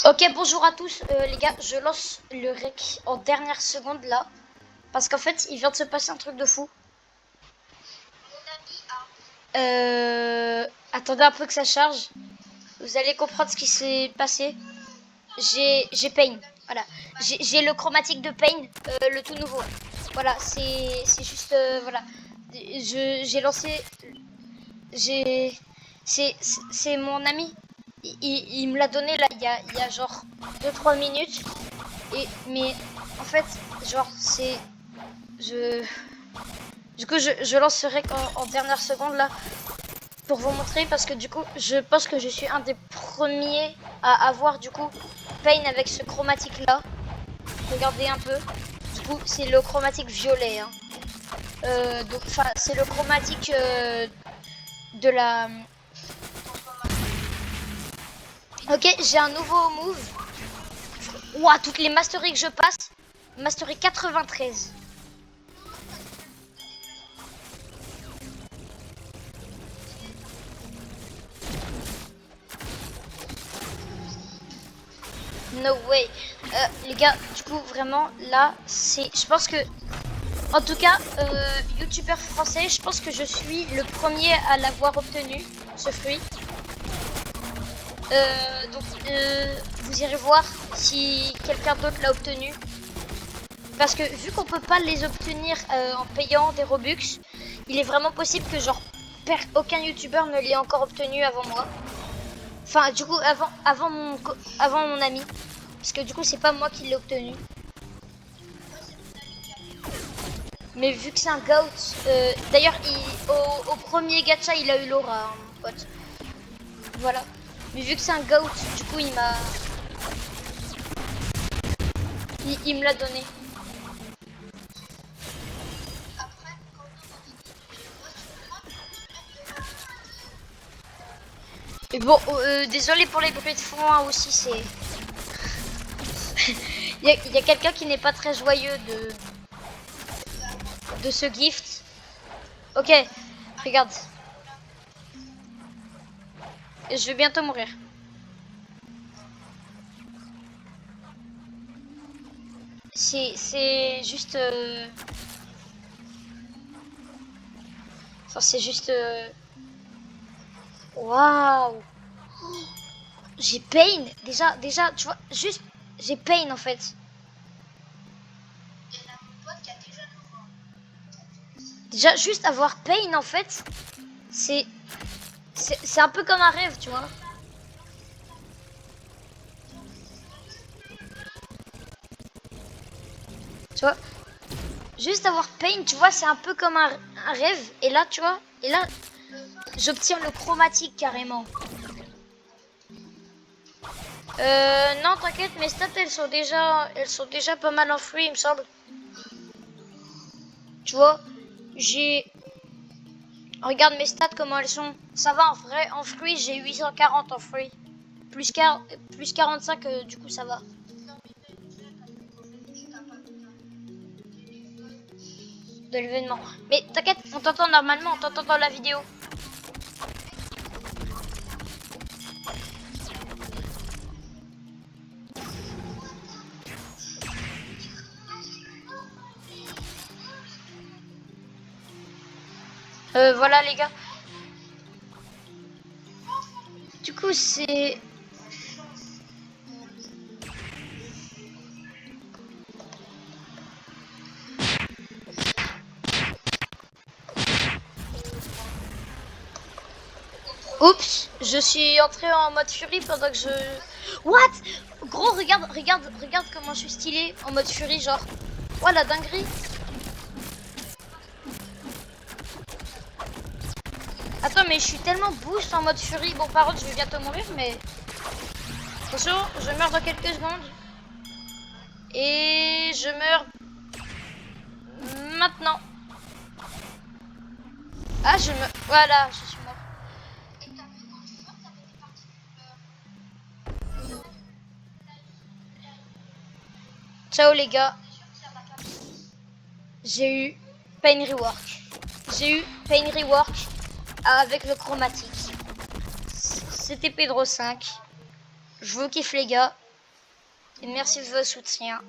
Ok, bonjour à tous, les gars, je lance le rec en dernière seconde là, parce qu'en fait, il vient de se passer un truc de fou. Attendez un peu que ça charge, vous allez comprendre ce qui s'est passé. J'ai Pain, voilà, j'ai le chromatique de Pain, le tout nouveau. Voilà, c'est juste, voilà, j'ai lancé, c'est mon ami. Il me l'a donné là il y a genre 2-3 minutes. Mais en fait, genre du coup je lance ce rec en dernière seconde là pour vous montrer, parce que du coup je pense que je suis un des premiers à avoir du coup Pain avec ce chromatique là. Regardez un peu. Du coup c'est le chromatique violet, hein. Donc c'est le chromatique de la... Ok, j'ai un nouveau move. Ouah, toutes les masteries que je passe. Mastery 93. No way. Les gars, du coup vraiment là c'est... Je pense que... En tout cas, youtubeur français, je pense que je suis le premier à l'avoir obtenu, ce fruit. Donc vous irez voir si quelqu'un d'autre l'a obtenu. Parce que vu qu'on peut pas les obtenir en payant des Robux, il est vraiment possible que genre aucun youtubeur ne l'ait encore obtenu avant moi. Enfin du coup avant mon ami. Parce que du coup c'est pas moi qui l'ai obtenu. Mais vu que c'est un goat, d'ailleurs au premier gacha il a eu l'aura, hein, mon pote. Voilà. Mais vu que c'est un goat, du coup il m'a... Il me l'a donné. Et bon, désolé pour les bruits de fond, hein, aussi, c'est... il y a quelqu'un qui n'est pas très joyeux de ce gift. Ok, regarde. Je vais bientôt mourir. C'est juste... Enfin, c'est juste... Waouh. J'ai Pain. Déjà, tu vois, juste... J'ai Pain, en fait. Déjà, juste avoir Pain, en fait, c'est un peu comme un rêve, tu vois. Tu vois, juste avoir Pain, tu vois, c'est un peu comme un rêve. Et là, tu vois, et là, j'obtiens le chromatique carrément. Non, t'inquiète, mes stats, elles sont déjà pas mal en fruits, il me semble. Tu vois, regarde mes stats, comment elles sont. Ça va, en fruits, j'ai 840 en fruits. Plus 45, du coup, ça va. De l'événement. Mais t'inquiète, on t'entend normalement, on t'entend dans la vidéo. Voilà les gars. Du coup c'est... Oups, je suis entré en mode furie pendant que je... What? Gros, regarde comment je suis stylé en mode furie, genre... Oh la dinguerie. Attends, mais je suis tellement boost en mode furie. Bon, par contre, je vais bientôt mourir, mais... Attention, je meurs dans quelques secondes. Et je meurs... Maintenant. Ah, je me... Voilà, je suis mort. Ciao les gars. J'ai eu Pain Rework. J'ai eu Pain Rework avec le chromatique. c'était Pedro 5. Je vous kiffe les gars. Et merci de votre soutien.